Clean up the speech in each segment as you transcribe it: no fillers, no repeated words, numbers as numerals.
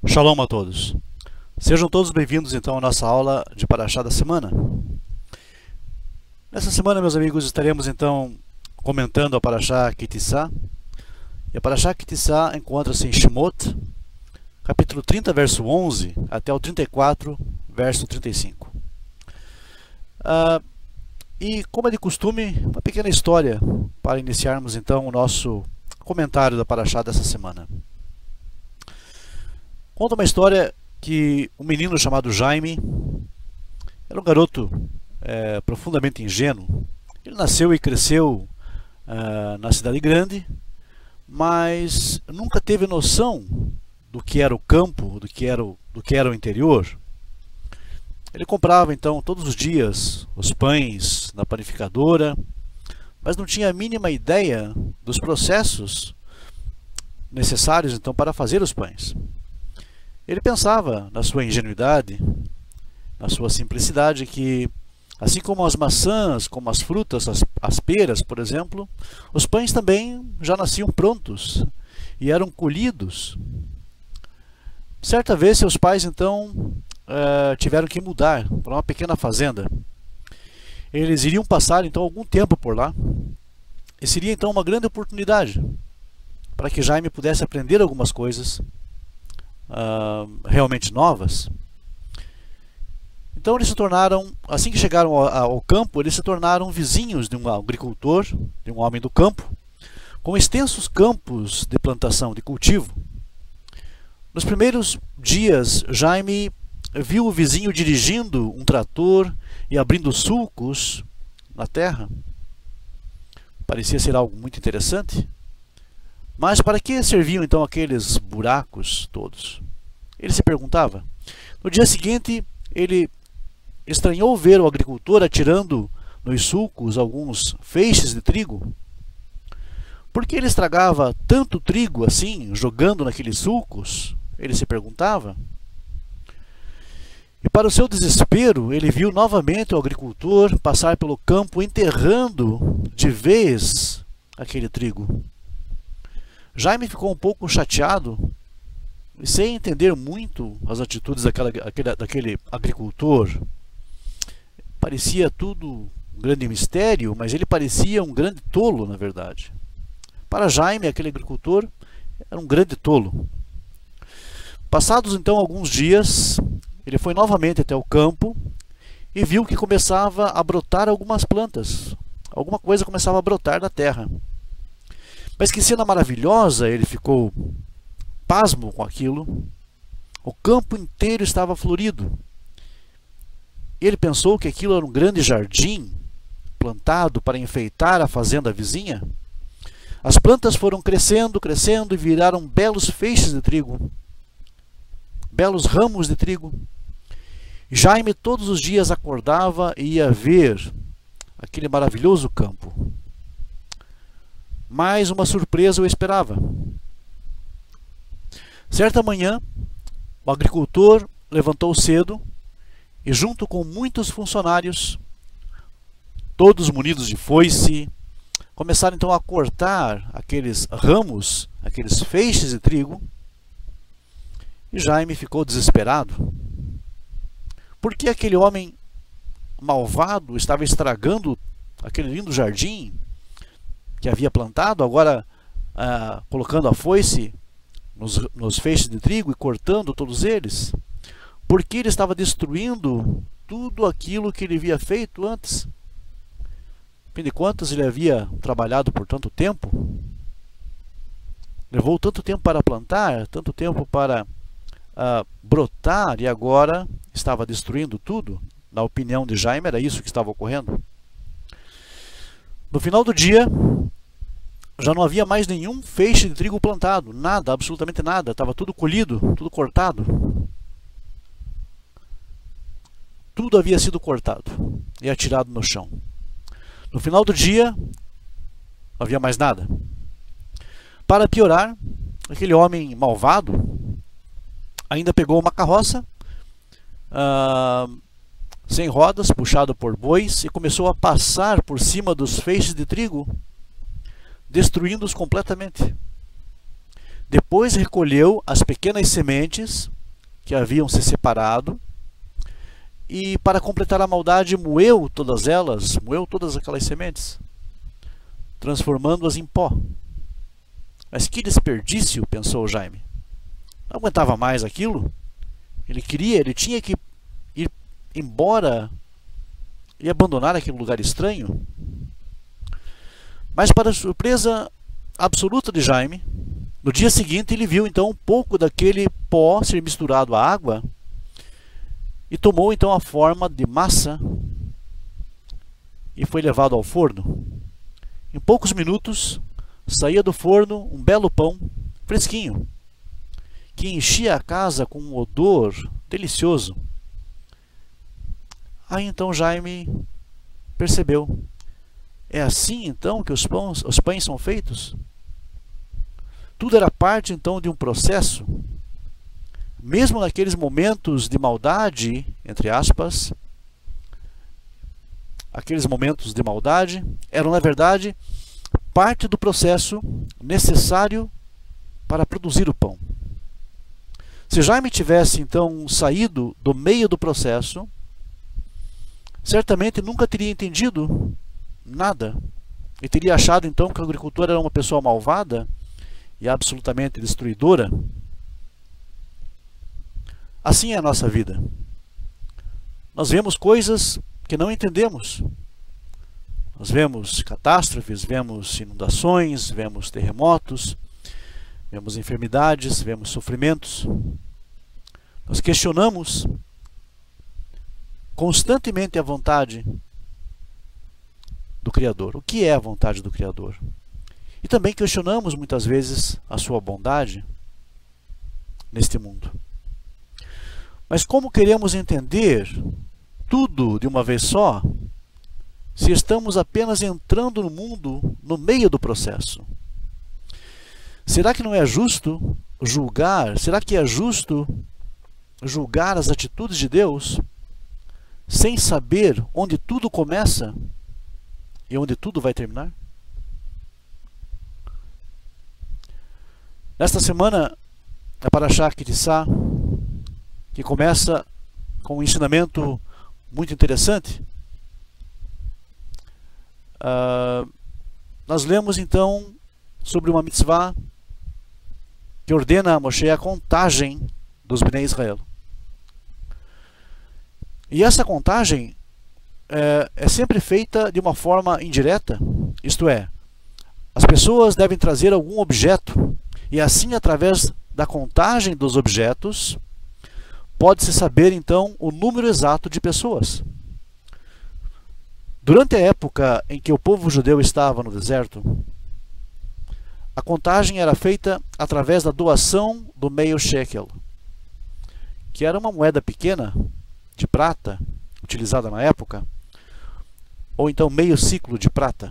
Shalom a todos. Sejam todos bem-vindos então à nossa aula de Parashá da semana. Nessa semana, meus amigos, estaremos então comentando a Parashá Ki Tisa. E a Parashá Ki Tisa encontra-se em Shemot, capítulo 30, verso 11, até o 34, verso 35. E como é de costume, uma pequena história para iniciarmos então o nosso comentário da Parashá dessa semana. Conta uma história que um menino chamado Jaime era um garoto profundamente ingênuo. Ele nasceu e cresceu na cidade grande, mas nunca teve noção do que era o campo, do que era o interior. Ele comprava então todos os dias os pães na panificadora, mas não tinha a mínima ideia dos processos necessários então para fazer os pães. Ele pensava, na sua ingenuidade, na sua simplicidade, que assim como as maçãs, como as frutas, as peras, por exemplo, os pães também já nasciam prontos e eram colhidos. Certa vez, seus pais então tiveram que mudar para uma pequena fazenda. Eles iriam passar então algum tempo por lá, e seria então uma grande oportunidade para que Jaime pudesse aprender algumas coisas realmente novas. Então eles se tornaram, assim que chegaram ao campo, eles se tornaram vizinhos de um agricultor, de um homem do campo, com extensos campos de plantação, de cultivo. Nos primeiros dias, Jaime viu o vizinho dirigindo um trator e abrindo sulcos na terra. Parecia ser algo muito interessante. Mas para que serviam então aqueles buracos todos? Ele se perguntava. No dia seguinte, ele estranhou ver o agricultor atirando nos sulcos alguns feixes de trigo. Por que ele estragava tanto trigo assim, jogando naqueles sulcos? Ele se perguntava. E para o seu desespero, ele viu novamente o agricultor passar pelo campo enterrando de vez aquele trigo. Jaime ficou um pouco chateado e sem entender muito as atitudes daquele agricultor. Parecia tudo um grande mistério, mas ele parecia um grande tolo, na verdade. Para Jaime, aquele agricultor era um grande tolo. Passados então alguns dias, ele foi novamente até o campo e viu que começava a brotar algumas plantas. Alguma coisa começava a brotar da terra. Mas que cena maravilhosa! Ele ficou pasmo com aquilo. O campo inteiro estava florido. Ele pensou que aquilo era um grande jardim plantado para enfeitar a fazenda vizinha. As plantas foram crescendo, crescendo e viraram belos feixes de trigo, belos ramos de trigo. Jaime todos os dias acordava e ia ver aquele maravilhoso campo. Mas uma surpresa o esperava. Certa manhã, o agricultor levantou cedo e, junto com muitos funcionários, todos munidos de foice, começaram então a cortar aqueles ramos, aqueles feixes de trigo. E Jaime ficou desesperado. Por que aquele homem malvado estava estragando aquele lindo jardim que havia plantado, agora colocando a foice nos feixes de trigo e cortando todos eles? Porque ele estava destruindo tudo aquilo que ele havia feito antes. Fim de contas, ele havia trabalhado por tanto tempo, levou tanto tempo para plantar, tanto tempo para brotar, e agora estava destruindo tudo. Na opinião de Jaime, era isso que estava ocorrendo. No final do dia, já não havia mais nenhum feixe de trigo plantado, nada, absolutamente nada, estava tudo colhido, tudo cortado. Tudo havia sido cortado e atirado no chão. No final do dia, não havia mais nada. Para piorar, aquele homem malvado ainda pegou uma carroça sem rodas, puxado por bois, e começou a passar por cima dos feixes de trigo, destruindo-os completamente. Depois recolheu as pequenas sementes que haviam se separado e, para completar a maldade, moeu todas elas, moeu todas aquelas sementes, transformando-as em pó. Mas que desperdício, pensou Jaime. Não aguentava mais aquilo. Ele tinha que ir embora e abandonar aquele lugar estranho. Mas, para a surpresa absoluta de Jaime, no dia seguinte ele viu então um pouco daquele pó ser misturado à água e tomou então a forma de massa e foi levado ao forno. Em poucos minutos saía do forno um belo pão fresquinho que enchia a casa com um odor delicioso. Aí então Jaime percebeu: é assim então que os pães são feitos? Tudo era parte então de um processo. Mesmo naqueles momentos de maldade, entre aspas, aqueles momentos de maldade eram, na verdade, parte do processo necessário para produzir o pão. Se Jaime tivesse então saído do meio do processo, certamente nunca teria entendido nada e teria achado então que o agricultor era uma pessoa malvada e absolutamente destruidora. Assim é a nossa vida. Nós vemos coisas que não entendemos. Nós vemos catástrofes, vemos inundações, vemos terremotos, vemos enfermidades, vemos sofrimentos. Nós questionamos constantemente a vontade do Criador. O que é a vontade do Criador? E também questionamos muitas vezes a sua bondade neste mundo. Mas como queremos entender tudo de uma vez só, se estamos apenas entrando no mundo no meio do processo? Será que não é justo julgar? Será que é justo julgar as atitudes de Deus sem saber onde tudo começa e onde tudo vai terminar? Nesta semana, a Parashá Ki-Tisa, que começa com um ensinamento muito interessante, nós lemos então sobre uma mitzvah que ordena a Moshe a contagem dos Bnei Israel. E essa contagem é sempre feita de uma forma indireta, isto é, as pessoas devem trazer algum objeto, e assim, através da contagem dos objetos, pode-se saber então o número exato de pessoas. Durante a época em que o povo judeu estava no deserto, a contagem era feita através da doação do meio shekel, que era uma moeda pequena de prata, utilizada na época, ou então meio ciclo de prata.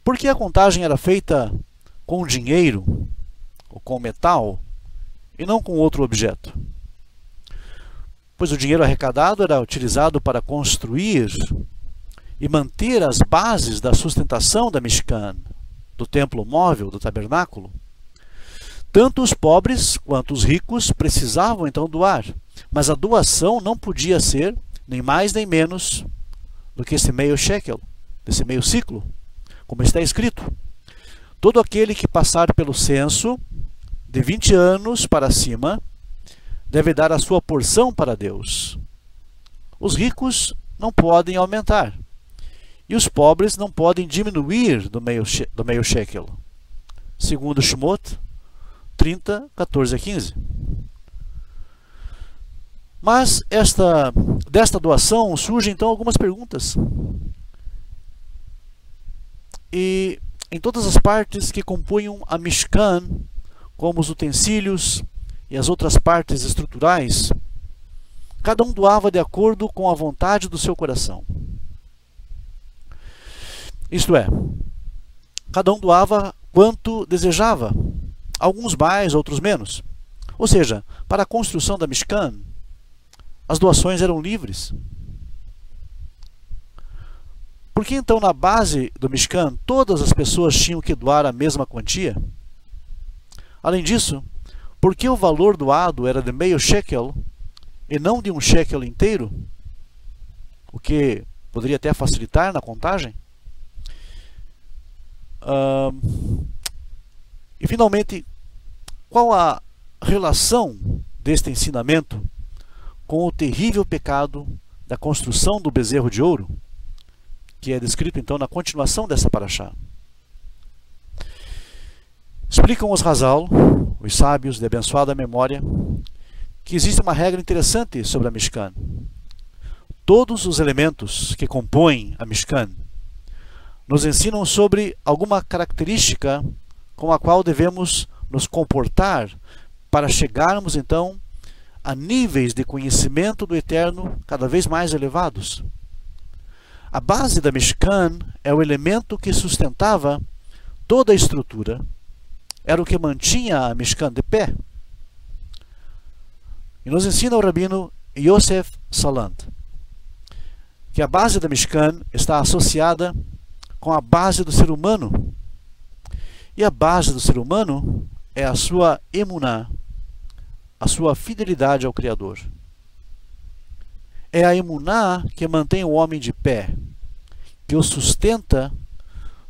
Por que a contagem era feita com dinheiro ou com metal e não com outro objeto? Pois o dinheiro arrecadado era utilizado para construir e manter as bases da sustentação da Mishkan, do templo móvel, do tabernáculo. Tanto os pobres quanto os ricos precisavam então doar, mas a doação não podia ser nem mais nem menos do que esse meio shekel, desse meio ciclo, como está escrito: todo aquele que passar pelo censo de 20 anos para cima deve dar a sua porção para Deus. Os ricos não podem aumentar e os pobres não podem diminuir do meio shekel. Segundo Shemot 30, 14 a 15. Mas desta doação surgem então algumas perguntas. E em todas as partes que compunham a Mishkan, como os utensílios e as outras partes estruturais, cada um doava de acordo com a vontade do seu coração. Isto é, cada um doava quanto desejava, alguns mais, outros menos. Ou seja, para a construção da Mishkan, as doações eram livres. Por que então na base do Mishkan todas as pessoas tinham que doar a mesma quantia? Além disso, por que o valor doado era de meio shekel e não de um shekel inteiro? O que poderia até facilitar na contagem. E finalmente, qual a relação deste ensinamento com o terrível pecado da construção do bezerro de ouro, que é descrito então na continuação dessa paraxá? Explicam os Hazal, os sábios de abençoada memória, que existe uma regra interessante sobre a Mishkan. Todos os elementos que compõem a Mishkan nos ensinam sobre alguma característica com a qual devemos nos comportar para chegarmos então a níveis de conhecimento do Eterno cada vez mais elevados. A base da Mishkan é o elemento que sustentava toda a estrutura, era o que mantinha a Mishkan de pé. E nos ensina o rabino Yosef Salant que a base da Mishkan está associada com a base do ser humano. E a base do ser humano é a sua emuná, a sua fidelidade ao Criador. É a emuná que mantém o homem de pé, que o sustenta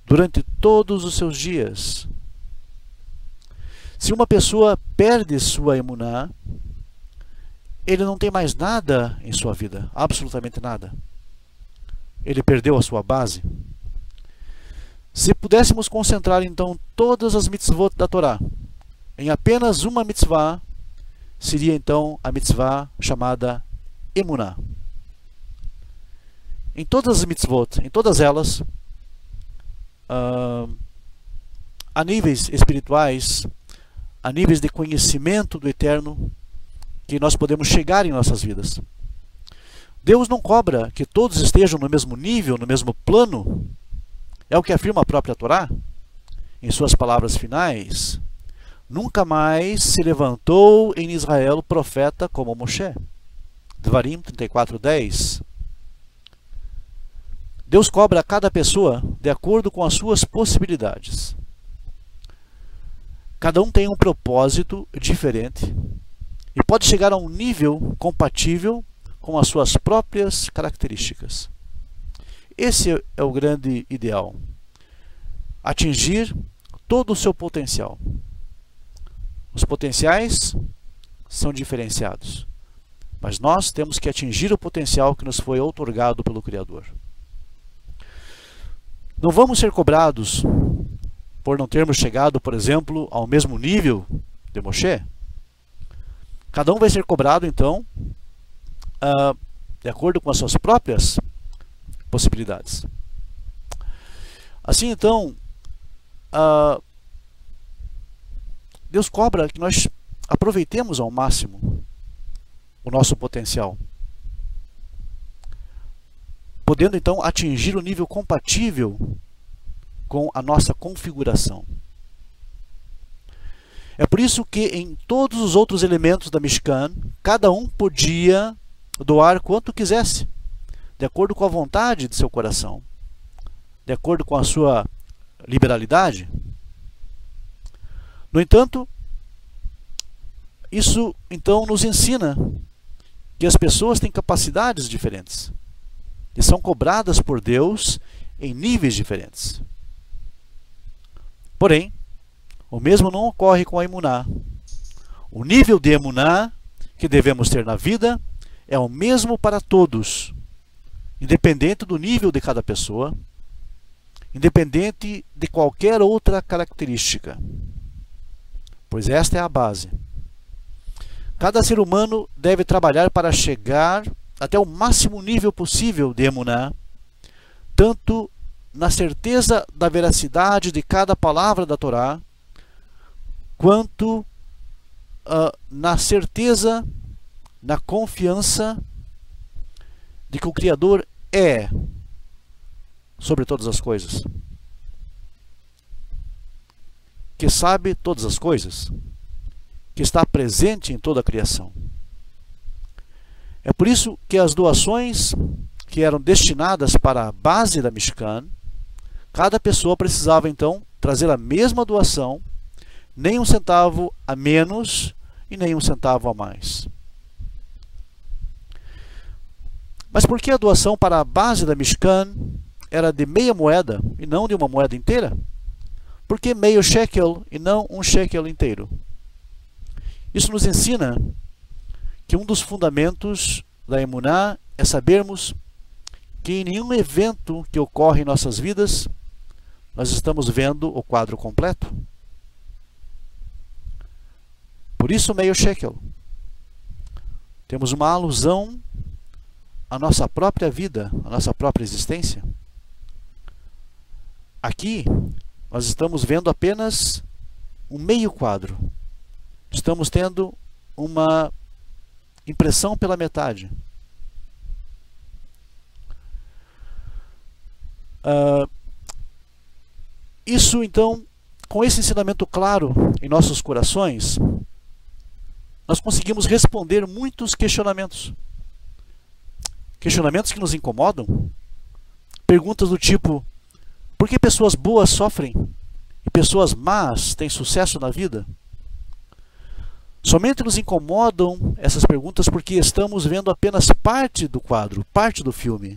durante todos os seus dias. Se uma pessoa perde sua emuná, ele não tem mais nada em sua vida, absolutamente nada. Ele perdeu a sua base. Se pudéssemos concentrar então todas as mitzvot da Torá em apenas uma mitzvah, seria então a mitzvah chamada emuná. Em todas as mitzvot, em todas elas, a níveis espirituais, a níveis de conhecimento do Eterno, que nós podemos chegar em nossas vidas. Deus não cobra que todos estejam no mesmo nível, no mesmo plano. É o que afirma a própria Torá, em suas palavras finais. Nunca mais se levantou em Israel profeta como Moshe. Devarim 34:10. Deus cobra a cada pessoa de acordo com as suas possibilidades. Cada um tem um propósito diferente e pode chegar a um nível compatível com as suas próprias características. Esse é o grande ideal. Atingir todo o seu potencial. Os potenciais são diferenciados, mas nós temos que atingir o potencial que nos foi outorgado pelo Criador. Não vamos ser cobrados por não termos chegado, por exemplo, ao mesmo nível de Moshe. Cada um vai ser cobrado, então, de acordo com as suas próprias possibilidades. Assim, então, Deus cobra que nós aproveitemos ao máximo o nosso potencial, podendo então atingir o nível compatível com a nossa configuração. É por isso que em todos os outros elementos da Mishkan, cada um podia doar quanto quisesse, de acordo com a vontade de seu coração, de acordo com a sua liberalidade. No entanto, isso então nos ensina que as pessoas têm capacidades diferentes e são cobradas por Deus em níveis diferentes. Porém, o mesmo não ocorre com a emuná. O nível de emuná que devemos ter na vida é o mesmo para todos, independente do nível de cada pessoa, independente de qualquer outra característica, pois esta é a base. Cada ser humano deve trabalhar para chegar até o máximo nível possível de emuná, tanto na certeza da veracidade de cada palavra da Torá, quanto na certeza, na confiança de que o Criador é sobre todas as coisas, que sabe todas as coisas, que está presente em toda a criação. É por isso que as doações que eram destinadas para a base da Mishkan, cada pessoa precisava então trazer a mesma doação nem um centavo a menos e nem um centavo a mais. Mas por que a doação para a base da Mishkan era de meia moeda e não de uma moeda inteira? Por que meio shekel e não um shekel inteiro? Isso nos ensina que um dos fundamentos da emuná é sabermos que em nenhum evento que ocorre em nossas vidas nós estamos vendo o quadro completo. Por isso meio shekel. Temos uma alusão à nossa própria vida, à nossa própria existência. Aqui nós estamos vendo apenas um meio quadro. Estamos tendo uma impressão pela metade. Isso então, com esse ensinamento claro em nossos corações, nós conseguimos responder muitos questionamentos. Questionamentos que nos incomodam. Perguntas do tipo: por que pessoas boas sofrem e pessoas más têm sucesso na vida? Somente nos incomodam essas perguntas porque estamos vendo apenas parte do quadro, parte do filme.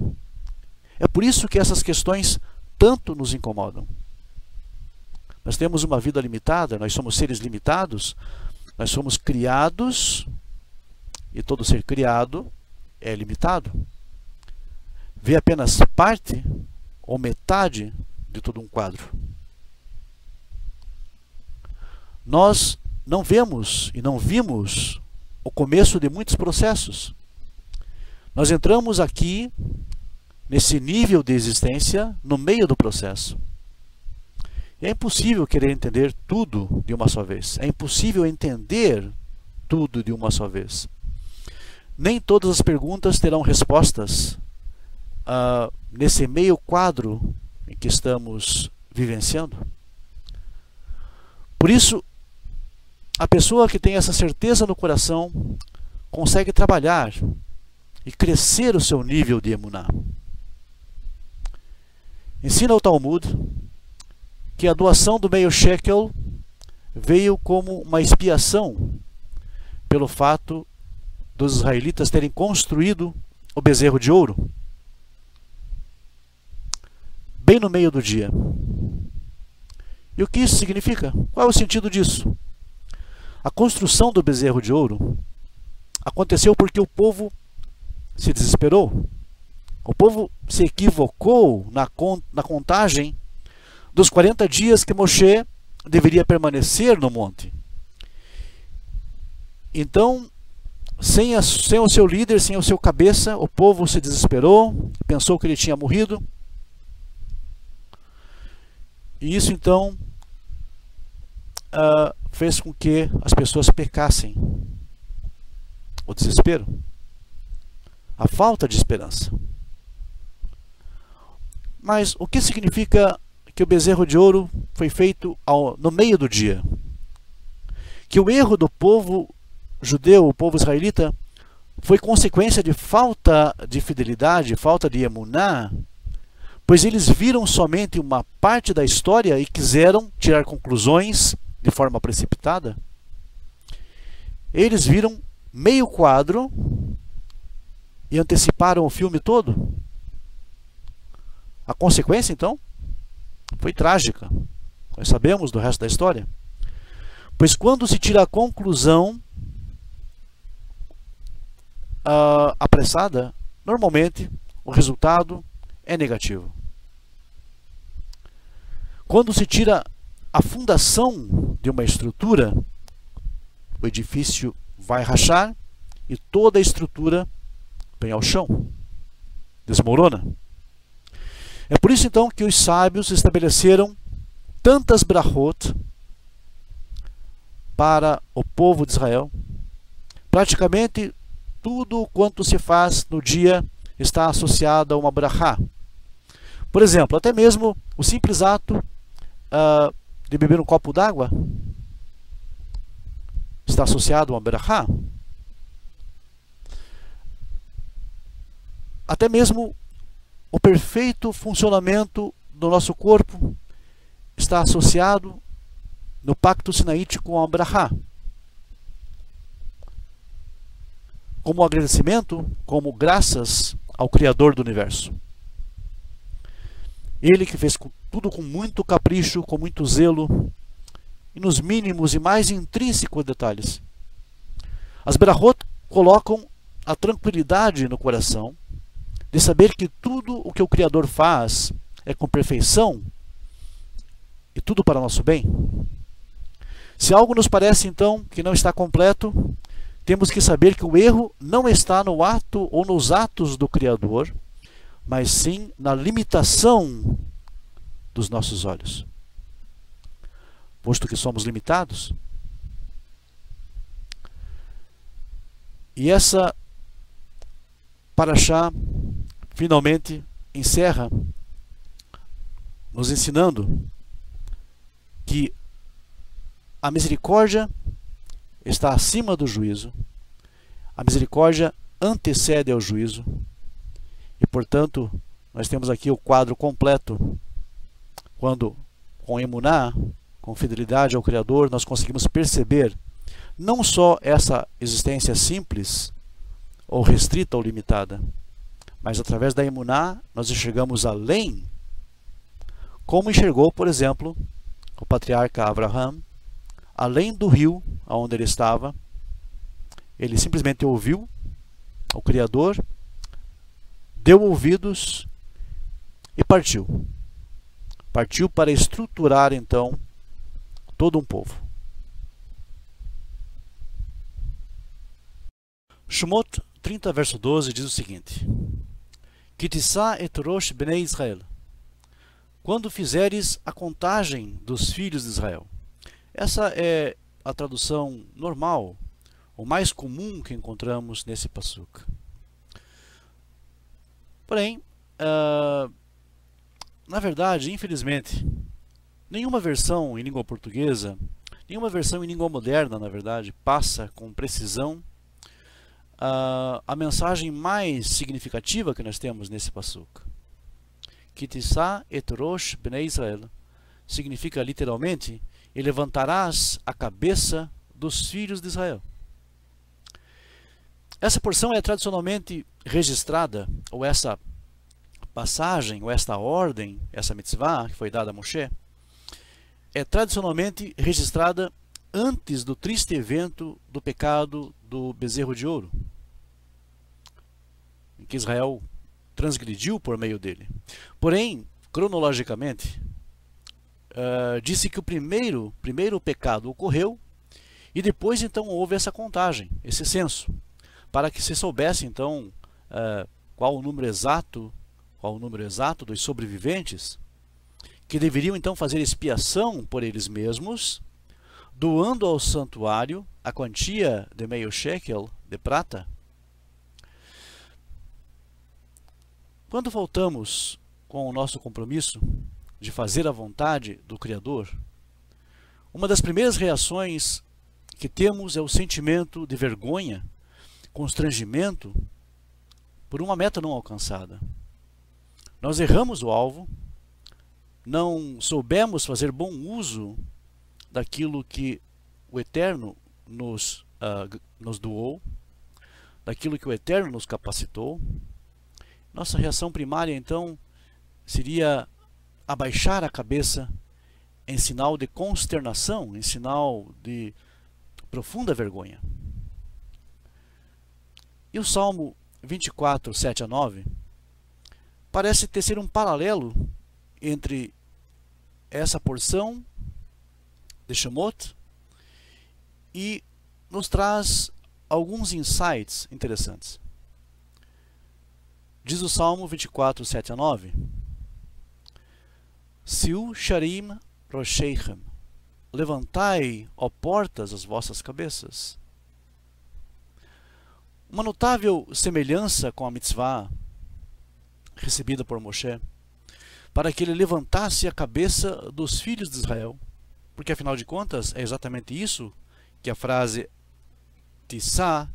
É por isso que essas questões tanto nos incomodam. Nós temos uma vida limitada, nós somos seres limitados, nós somos criados, e todo ser criado é limitado. Vê apenas parte ou metade de todo um quadro. Nós não vemos e não vimos o começo de muitos processos. Nós entramos aqui, nesse nível de existência, no meio do processo. E é impossível querer entender tudo de uma só vez. É impossível entender tudo de uma só vez. Nem todas as perguntas terão respostas nesse meio quadro em que estamos vivenciando. Por isso, a pessoa que tem essa certeza no coração consegue trabalhar e crescer o seu nível de emuná. Ensina o Talmud que a doação do meio shekel veio como uma expiação pelo fato dos israelitas terem construído o bezerro de ouro bem no meio do dia. E o que isso significa? Qual é o sentido disso? A construção do bezerro de ouro aconteceu porque o povo se desesperou. O povo se equivocou na contagem dos 40 dias que Moshe deveria permanecer no monte. Então, sem o seu líder, sem o seu cabeça, o povo se desesperou, pensou que ele tinha morrido. E isso então fez com que as pessoas pecassem. O desespero, a falta de esperança. Mas o que significa que o bezerro de ouro foi feito no meio do dia? Que o erro do povo judeu, o povo israelita, foi consequência de falta de fidelidade, falta de emuná, pois eles viram somente uma parte da história e quiseram tirar conclusões de forma precipitada. Eles viram meio quadro e anteciparam o filme todo. A consequência, então, foi trágica. Nós sabemos do resto da história. Pois quando se tira a conclusão apressada, normalmente o resultado é negativo. Quando se tira a fundação de uma estrutura, o edifício vai rachar e toda a estrutura vem ao chão, desmorona. É por isso então que os sábios estabeleceram tantas brachot para o povo de Israel. Praticamente tudo quanto se faz no dia está associado a uma brachá. Por exemplo, até mesmo o simples ato de beber um copo d'água está associado a uma brachá. Até mesmo o perfeito funcionamento do nosso corpo está associado no pacto sinaítico com Abrahá. Como agradecimento, como graças ao Criador do Universo. Ele que fez tudo com muito capricho, com muito zelo, e nos mínimos e mais intrínsecos detalhes. As Berahot colocam a tranquilidade no coração de saber que tudo o que o Criador faz é com perfeição e tudo para nosso bem. Se algo nos parece então que não está completo, temos que saber que o erro não está no ato ou nos atos do Criador, mas sim na limitação dos nossos olhos. Posto que somos limitados. E essa Parashá finalmente encerra nos ensinando que a misericórdia está acima do juízo. A misericórdia antecede ao juízo. E, portanto, nós temos aqui o quadro completo. Quando, com emuná, com fidelidade ao Criador, nós conseguimos perceber não só essa existência simples, ou restrita ou limitada, mas através da emuná nós enxergamos além, como enxergou, por exemplo, o patriarca Abraham, além do rio onde ele estava. Ele simplesmente ouviu o Criador, deu ouvidos e partiu. Partiu para estruturar então todo um povo. Shemot 30, verso 12 diz o seguinte: Kitissá et rosh bnei Israel. Quando fizeres a contagem dos filhos de Israel. Essa é a tradução normal, o mais comum que encontramos nesse passuca. Porém, na verdade, infelizmente, nenhuma versão em língua portuguesa, nenhuma versão em língua moderna, na verdade, passa com precisão a mensagem mais significativa que nós temos nesse passuca. Kitissá et rosh bnei Israel significa literalmente: e levantarás a cabeça dos filhos de Israel. Essa porção é tradicionalmente registrada, ou essa passagem, ou esta ordem, essa mitzvah que foi dada a Moshe, é tradicionalmente registrada antes do triste evento do pecado do bezerro de ouro, em que Israel transgrediu por meio dele. Porém, cronologicamente, disse que o primeiro pecado ocorreu e depois então houve essa contagem, esse censo, para que se soubesse então qual o número exato dos sobreviventes, que deveriam então fazer expiação por eles mesmos, doando ao santuário a quantia de meio shekel de prata. Quando voltamos com o nosso compromisso de fazer a vontade do Criador, uma das primeiras reações que temos é o sentimento de vergonha, constrangimento por uma meta não alcançada. Nós erramos o alvo, não soubemos fazer bom uso daquilo que o Eterno nos doou, daquilo que o Eterno nos capacitou. Nossa reação primária, então, seria abaixar a cabeça em sinal de consternação, em sinal de profunda vergonha. E o Salmo 24, 7 a 9, parece tecer um paralelo entre essa porção de Shemot e nos traz alguns insights interessantes. Diz o Salmo 24, 7 a 9: Siu sharim rosheichem, levantai, ó portas, as vossas cabeças. Uma notável semelhança com a mitzvah recebida por Moshe, para que ele levantasse a cabeça dos filhos de Israel, porque afinal de contas é exatamente isso que a frase Tissá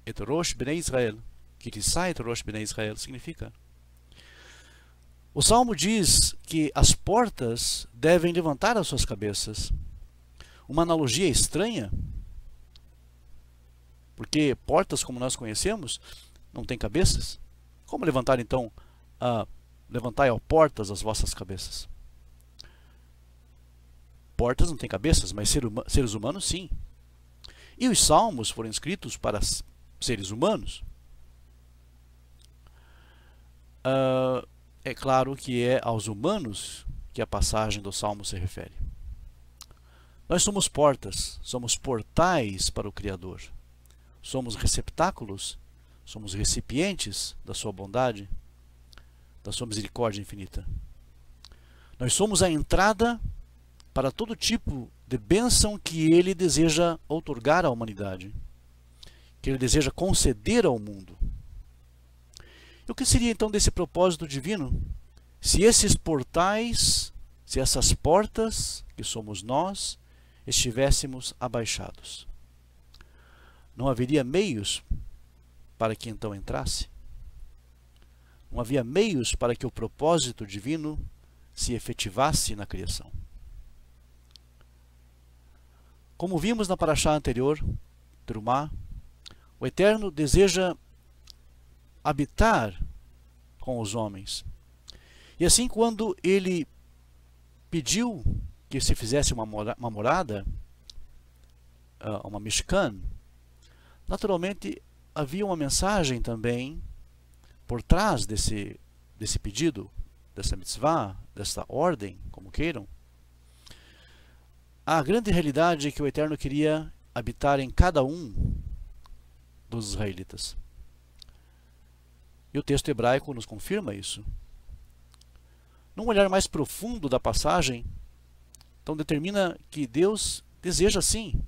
et rosh bnei Israel, que Tissá et rosh bnei Israel significa. O Salmo diz que as portas devem levantar as suas cabeças, uma analogia estranha, porque portas como nós conhecemos não têm cabeças. Como levantar então, levantai, ó portas, as vossas cabeças? Portas não têm cabeças, mas seres humanos sim. E os salmos foram escritos para seres humanos. É claro que é aos humanos que a passagem do salmo se refere. Nós somos portas, somos portais para o Criador. Somos receptáculos, somos recipientes da sua bondade, da sua misericórdia infinita. Nós somos a entrada para todo tipo de bênção que Ele deseja outorgar à humanidade, que Ele deseja conceder ao mundo. E o que seria então desse propósito divino, se esses portais, se essas portas, que somos nós, estivéssemos abaixados? Não haveria meios para que então entrasse? Não havia meios para que o propósito divino se efetivasse na criação. Como vimos na paraxá anterior, Terumá, o Eterno deseja habitar com os homens. E assim, quando Ele pediu que se fizesse uma morada, uma Mishkan, naturalmente havia uma mensagem também por trás desse pedido, dessa mitzvah, dessa ordem, como queiram. A grande realidade é que o Eterno queria habitar em cada um dos israelitas. E o texto hebraico nos confirma isso. Num olhar mais profundo da passagem, então determina que Deus deseja sim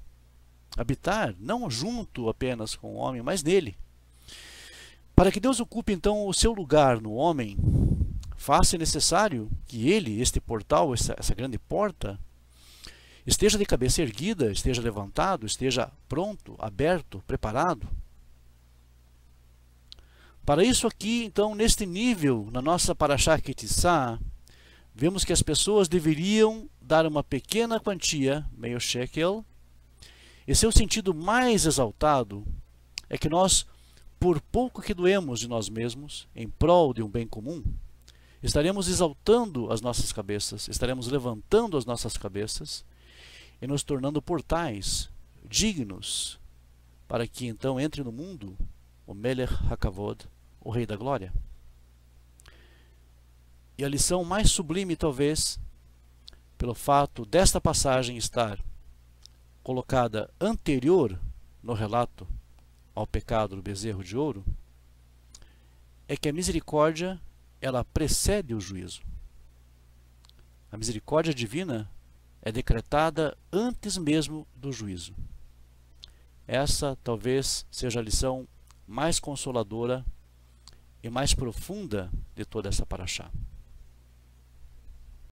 habitar, não junto apenas com o homem, mas nele. Para que Deus ocupe então o seu lugar no homem, faça necessário que ele, este portal, essa grande porta, esteja de cabeça erguida, esteja levantado, esteja pronto, aberto, preparado. Para isso aqui, então, neste nível, na nossa paraxá Kitissá, vemos que as pessoas deveriam dar uma pequena quantia, meio shekel, e seu sentido mais exaltado é que nós, por pouco que doemos de nós mesmos, em prol de um bem comum, estaremos exaltando as nossas cabeças, estaremos levantando as nossas cabeças e nos tornando portais dignos para que então entre no mundo o Melech HaKavod, o Rei da Glória. E a lição mais sublime, talvez, pelo fato desta passagem estar colocada anterior no relato ao pecado do bezerro de ouro, é que a misericórdia, ela precede o juízo. A misericórdia divina é decretada antes mesmo do juízo. Essa talvez seja a lição mais consoladora e mais profunda de toda essa paraxá.